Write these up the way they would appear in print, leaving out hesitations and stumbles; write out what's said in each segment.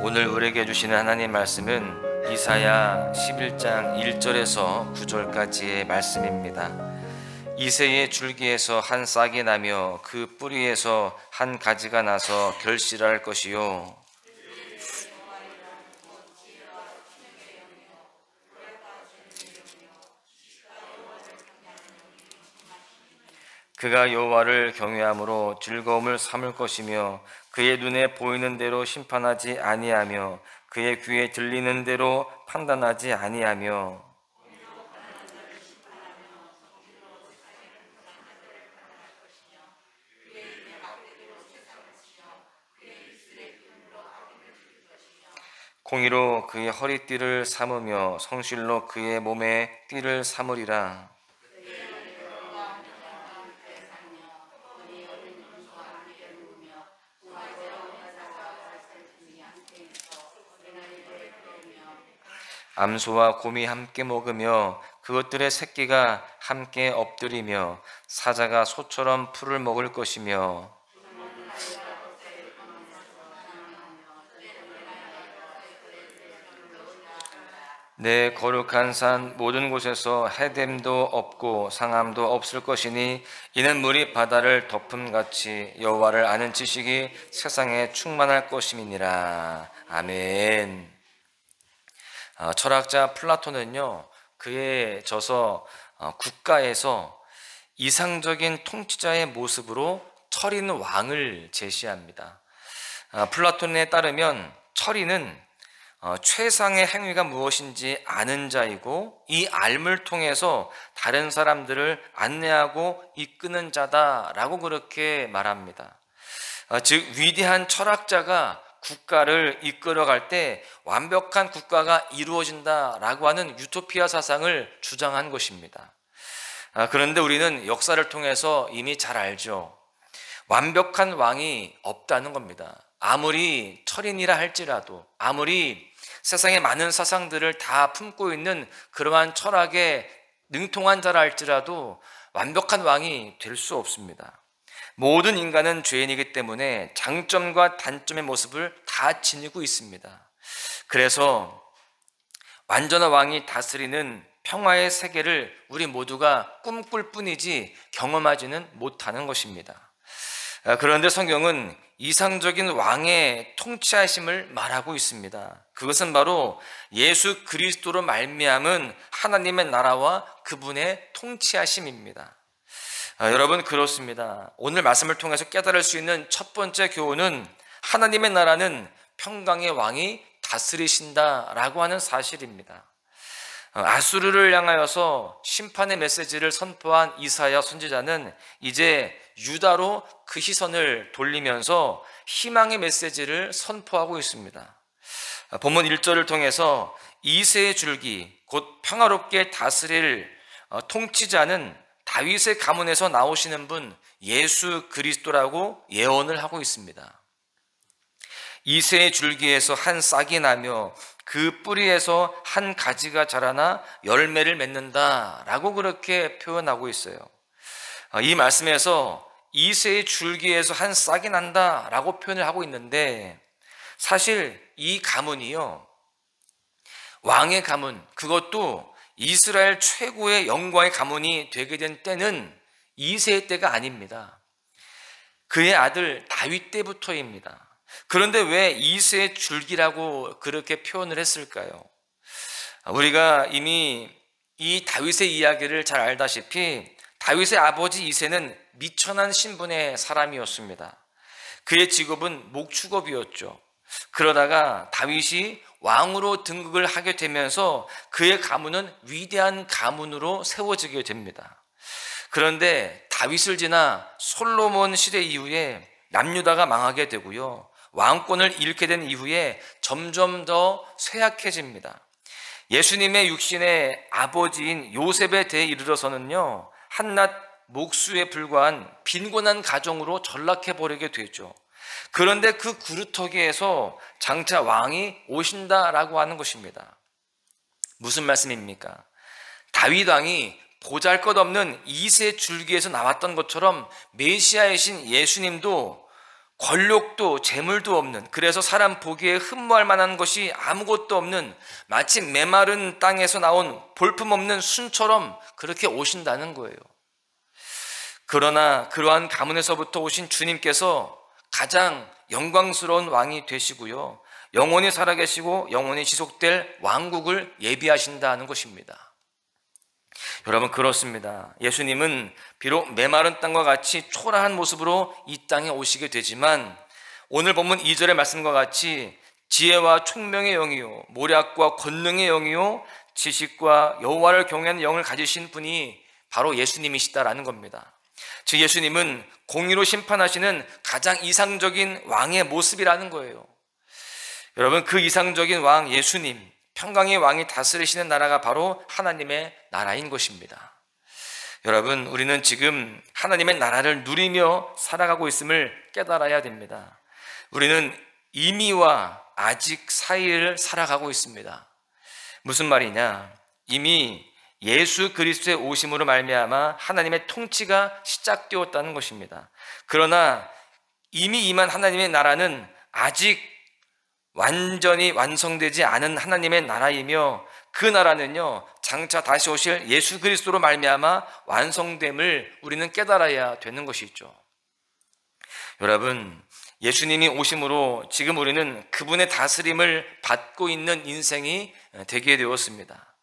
오늘 우리에게 주시는 하나님 말씀은 이사야 11장 1절에서 9절까지의 말씀입니다. 이새의 줄기에서 한 싹이 나며 그 뿌리에서 한 가지가 나서 결실할 것이요, 그가 여호와를 경외함으로 즐거움을 삼을 것이며 그의 눈에 보이는 대로 심판하지 아니하며 그의 귀에 들리는 대로 판단하지 아니하며 공의로 그의 허리띠를 삼으며 성실로 그의 몸에 띠를 삼으리라. 암소와 곰이 함께 먹으며 그것들의 새끼가 함께 엎드리며 사자가 소처럼 풀을 먹을 것이며 내 거룩한 산 모든 곳에서 해됨도 없고 상함도 없을 것이니 이는 물이 바다를 덮음같이 여호와를 아는 지식이 세상에 충만할 것임이니라. 아멘. 철학자 플라톤은요, 그의 저서 국가에서 이상적인 통치자의 모습으로 철인 왕을 제시합니다. 플라톤에 따르면 철인은 최상의 행위가 무엇인지 아는 자이고 이 알을 통해서 다른 사람들을 안내하고 이끄는 자다라고 그렇게 말합니다. 즉 위대한 철학자가 국가를 이끌어갈 때 완벽한 국가가 이루어진다라고 하는 유토피아 사상을 주장한 것입니다. 그런데 우리는 역사를 통해서 이미 잘 알죠. 완벽한 왕이 없다는 겁니다. 아무리 철인이라 할지라도, 아무리 세상의 많은 사상들을 다 품고 있는 그러한 철학에 능통한 자라 할지라도 완벽한 왕이 될 수 없습니다. 모든 인간은 죄인이기 때문에 장점과 단점의 모습을 다 지니고 있습니다. 그래서 완전한 왕이 다스리는 평화의 세계를 우리 모두가 꿈꿀 뿐이지 경험하지는 못하는 것입니다. 그런데 성경은 이상적인 왕의 통치하심을 말하고 있습니다. 그것은 바로 예수 그리스도로 말미암은 하나님의 나라와 그분의 통치하심입니다. 여러분, 그렇습니다. 오늘 말씀을 통해서 깨달을 수 있는 첫 번째 교훈은 하나님의 나라는 평강의 왕이 다스리신다라고 하는 사실입니다. 아수르를 향하여서 심판의 메시지를 선포한 이사야 선지자는 이제 유다로 그 시선을 돌리면서 희망의 메시지를 선포하고 있습니다. 본문 1절을 통해서 이새의 줄기, 곧 평화롭게 다스릴 통치자는 다윗의 가문에서 나오시는 분 예수 그리스도라고 예언을 하고 있습니다. 이새의 줄기에서 한 싹이 나며 그 뿌리에서 한 가지가 자라나 열매를 맺는다라고 그렇게 표현하고 있어요. 이 말씀에서 이새의 줄기에서 한 싹이 난다라고 표현을 하고 있는데, 사실 이 가문이요, 왕의 가문, 그것도 이스라엘 최고의 영광의 가문이 되게 된 때는 이새의 때가 아닙니다. 그의 아들 다윗 때부터입니다. 그런데 왜 이새의 줄기라고 그렇게 표현을 했을까요? 우리가 이미 이 다윗의 이야기를 잘 알다시피 다윗의 아버지 이새는 미천한 신분의 사람이었습니다. 그의 직업은 목축업이었죠. 그러다가 다윗이 왕으로 등극을 하게 되면서 그의 가문은 위대한 가문으로 세워지게 됩니다. 그런데 다윗을 지나 솔로몬 시대 이후에 남유다가 망하게 되고요, 왕권을 잃게 된 이후에 점점 더 쇠약해집니다. 예수님의 육신의 아버지인 요셉에 대해 이르러서는요, 한낱 목수에 불과한 빈곤한 가정으로 전락해버리게 되죠. 그런데 그 구루터기에서 장차 왕이 오신다라고 하는 것입니다. 무슨 말씀입니까? 다윗 왕이 보잘것없는 이새 줄기에서 나왔던 것처럼 메시아이신 예수님도 권력도 재물도 없는, 그래서 사람 보기에 흠모할 만한 것이 아무것도 없는, 마치 메마른 땅에서 나온 볼품없는 순처럼 그렇게 오신다는 거예요. 그러나 그러한 가문에서부터 오신 주님께서 가장 영광스러운 왕이 되시고요, 영원히 살아계시고 영원히 지속될 왕국을 예비하신다는 것입니다. 여러분, 그렇습니다. 예수님은 비록 메마른 땅과 같이 초라한 모습으로 이 땅에 오시게 되지만, 오늘 본문 2절의 말씀과 같이 지혜와 총명의 영이요 모략과 권능의 영이요 지식과 여호와를 경외하는 영을 가지신 분이 바로 예수님이시다라는 겁니다. 즉 예수님은 공의로 심판하시는 가장 이상적인 왕의 모습이라는 거예요. 여러분, 그 이상적인 왕 예수님, 평강의 왕이 다스리시는 나라가 바로 하나님의 나라인 것입니다. 여러분, 우리는 지금 하나님의 나라를 누리며 살아가고 있음을 깨달아야 됩니다. 우리는 이미와 아직 사이를 살아가고 있습니다. 무슨 말이냐? 이미 예수 그리스도의 오심으로 말미암아 하나님의 통치가 시작되었다는 것입니다. 그러나 이미 임한 하나님의 나라는 아직 완전히 완성되지 않은 하나님의 나라이며, 그 나라는요 장차 다시 오실 예수 그리스도로 말미암아 완성됨을 우리는 깨달아야 되는 것이죠. 여러분, 예수님이 오심으로 지금 우리는 그분의 다스림을 받고 있는 인생이 되게 되었습니다.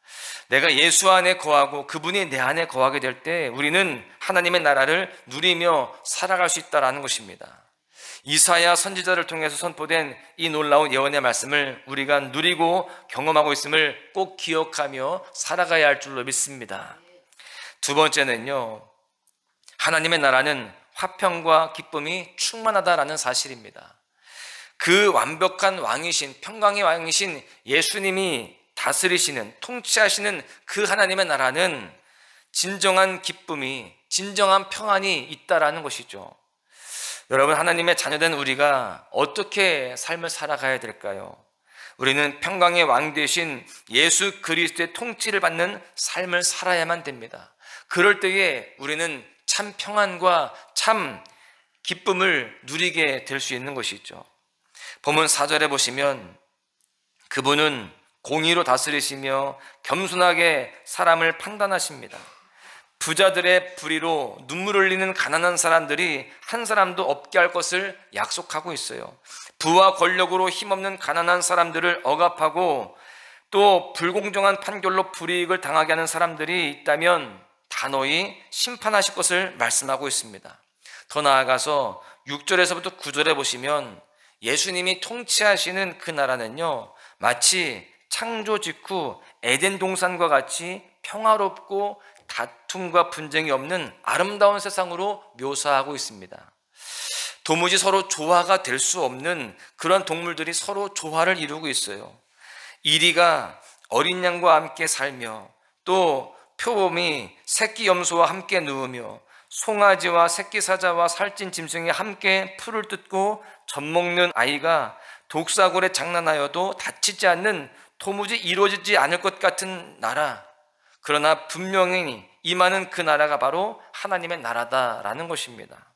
내가 예수 안에 거하고 그분이 내 안에 거하게 될 때 우리는 하나님의 나라를 누리며 살아갈 수 있다는 것입니다. 이사야 선지자를 통해서 선포된 이 놀라운 예언의 말씀을 우리가 누리고 경험하고 있음을 꼭 기억하며 살아가야 할 줄로 믿습니다. 두 번째는요, 하나님의 나라는 화평과 기쁨이 충만하다라는 사실입니다. 그 완벽한 왕이신, 평강의 왕이신 예수님이 다스리시는, 통치하시는 그 하나님의 나라는 진정한 기쁨이, 진정한 평안이 있다라는 것이죠. 여러분, 하나님의 자녀된 우리가 어떻게 삶을 살아가야 될까요? 우리는 평강의 왕 되신 예수 그리스도의 통치를 받는 삶을 살아야만 됩니다. 그럴 때에 우리는 참 평안과 참 기쁨을 누리게 될 수 있는 것이죠. 본문 4절에 보시면 그분은 공의로 다스리시며 겸손하게 사람을 판단하십니다. 부자들의 불의로 눈물 흘리는 가난한 사람들이 한 사람도 없게 할 것을 약속하고 있어요. 부와 권력으로 힘없는 가난한 사람들을 억압하고 또 불공정한 판결로 불이익을 당하게 하는 사람들이 있다면 단호히 심판하실 것을 말씀하고 있습니다. 더 나아가서 6절에서부터 9절에 보시면 예수님이 통치하시는 그 나라는요 마치 창조 직후 에덴 동산과 같이 평화롭고 다툼과 분쟁이 없는 아름다운 세상으로 묘사하고 있습니다. 도무지 서로 조화가 될 수 없는 그런 동물들이 서로 조화를 이루고 있어요. 이리가 어린 양과 함께 살며, 또 표범이 새끼 염소와 함께 누우며, 송아지와 새끼 사자와 살찐 짐승이 함께 풀을 뜯고 젖먹는 아이가 독사골에 장난하여도 다치지 않는, 도무지 이루어지지 않을 것 같은 나라, 그러나 분명히 임하는 그 나라가 바로 하나님의 나라다라는 것입니다.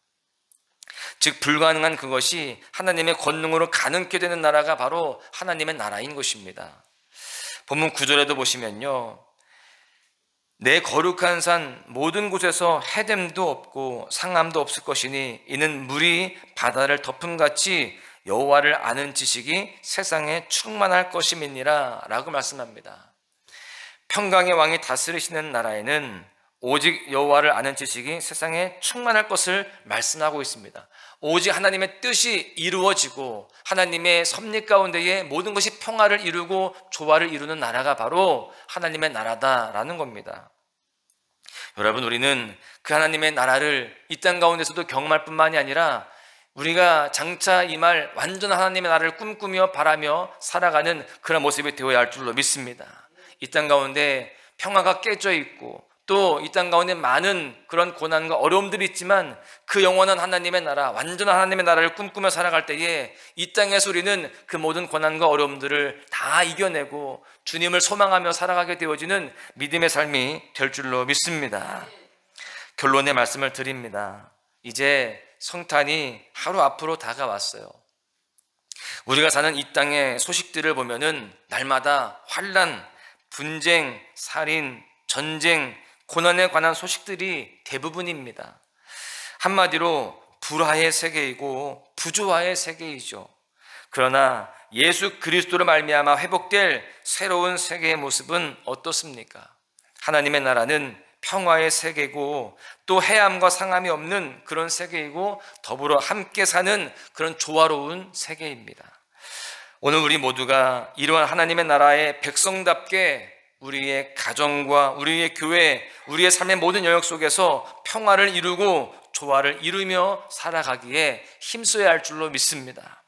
즉 불가능한 그것이 하나님의 권능으로 가능케 되는 나라가 바로 하나님의 나라인 것입니다. 본문 9절에도 보시면요, 내 거룩한 산 모든 곳에서 해됨도 없고 상함도 없을 것이니 이는 물이 바다를 덮음같이 여호와를 아는 지식이 세상에 충만할 것임이니라 라고 말씀합니다. 평강의 왕이 다스리시는 나라에는 오직 여호와를 아는 지식이 세상에 충만할 것을 말씀하고 있습니다. 오직 하나님의 뜻이 이루어지고 하나님의 섭리 가운데에 모든 것이 평화를 이루고 조화를 이루는 나라가 바로 하나님의 나라다라는 겁니다. 여러분, 우리는 그 하나님의 나라를 이 땅 가운데서도 경험할 뿐만이 아니라 우리가 장차 임할 완전한 하나님의 나라를 꿈꾸며 바라며 살아가는 그런 모습이 되어야 할 줄로 믿습니다. 이 땅 가운데 평화가 깨져 있고 또 이 땅 가운데 많은 그런 고난과 어려움들이 있지만 그 영원한 하나님의 나라, 완전한 하나님의 나라를 꿈꾸며 살아갈 때에 이 땅에서 우리는 그 모든 고난과 어려움들을 다 이겨내고 주님을 소망하며 살아가게 되어지는 믿음의 삶이 될 줄로 믿습니다. 결론의 말씀을 드립니다. 이제 성탄이 하루 앞으로 다가왔어요. 우리가 사는 이 땅의 소식들을 보면은 날마다 환난, 분쟁, 살인, 전쟁, 고난에 관한 소식들이 대부분입니다. 한마디로 불화의 세계이고 부조화의 세계이죠. 그러나 예수 그리스도로 말미암아 회복될 새로운 세계의 모습은 어떻습니까? 하나님의 나라는 평화의 세계고 또 해함과 상함이 없는 그런 세계이고 더불어 함께 사는 그런 조화로운 세계입니다. 오늘 우리 모두가 이러한 하나님의 나라의 백성답게 우리의 가정과 우리의 교회, 우리의 삶의 모든 영역 속에서 평화를 이루고 조화를 이루며 살아가기에 힘써야 할 줄로 믿습니다.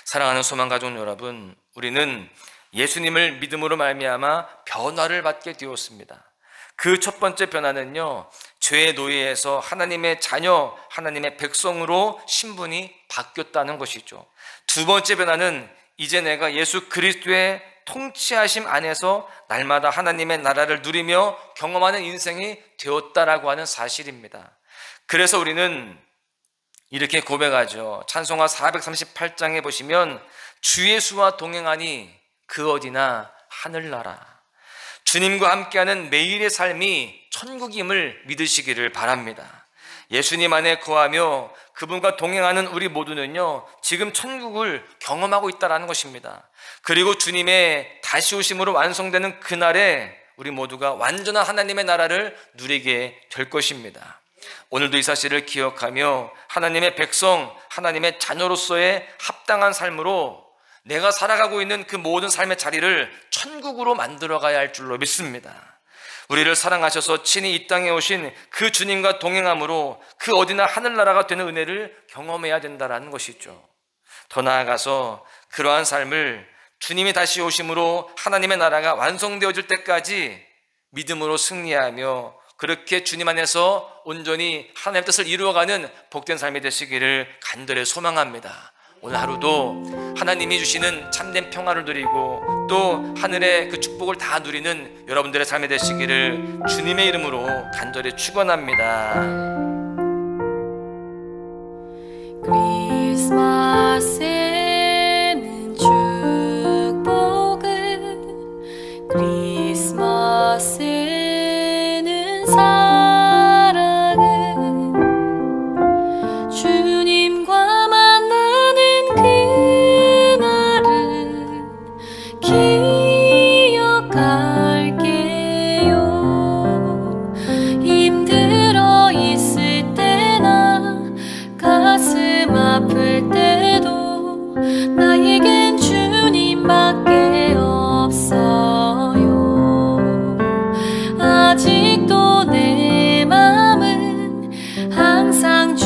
사랑하는 소망가족 여러분, 우리는 예수님을 믿음으로 말미암아 변화를 받게 되었습니다. 그 첫 번째 변화는요, 죄의 노예에서 하나님의 자녀, 하나님의 백성으로 신분이 바뀌었다는 것이죠. 두 번째 변화는 이제 내가 예수 그리스도의 통치하심 안에서 날마다 하나님의 나라를 누리며 경험하는 인생이 되었다라고 하는 사실입니다. 그래서 우리는 이렇게 고백하죠. 찬송가 438장에 보시면 주 예수와 동행하니 그 어디나 하늘나라. 주님과 함께하는 매일의 삶이 천국임을 믿으시기를 바랍니다. 예수님 안에 거하며 그분과 동행하는 우리 모두는요, 지금 천국을 경험하고 있다는 것입니다. 그리고 주님의 다시 오심으로 완성되는 그날에 우리 모두가 완전한 하나님의 나라를 누리게 될 것입니다. 오늘도 이 사실을 기억하며 하나님의 백성, 하나님의 자녀로서의 합당한 삶으로 내가 살아가고 있는 그 모든 삶의 자리를 천국으로 만들어가야 할 줄로 믿습니다. 우리를 사랑하셔서 친히 이 땅에 오신 그 주님과 동행함으로 그 어디나 하늘나라가 되는 은혜를 경험해야 된다는 것이죠. 더 나아가서 그러한 삶을 주님이 다시 오심으로 하나님의 나라가 완성되어질 때까지 믿음으로 승리하며 그렇게 주님 안에서 온전히 하나님의 뜻을 이루어가는 복된 삶이 되시기를 간절히 소망합니다. 오늘 하루도 하나님이 주시는 참된 평화를 누리고 또 하늘의 그 축복을 다 누리는 여러분들의 삶이 되시기를 주님의 이름으로 간절히 축원합니다. 크리스마스에는 축복을, 크리스마스에는 사랑을, 주님과 만나는 그날을 기억할게요. 힘들어 있을 때나 가슴 아플 때도 나에겐 주님밖에 없어요. 아직도 내 맘은 항상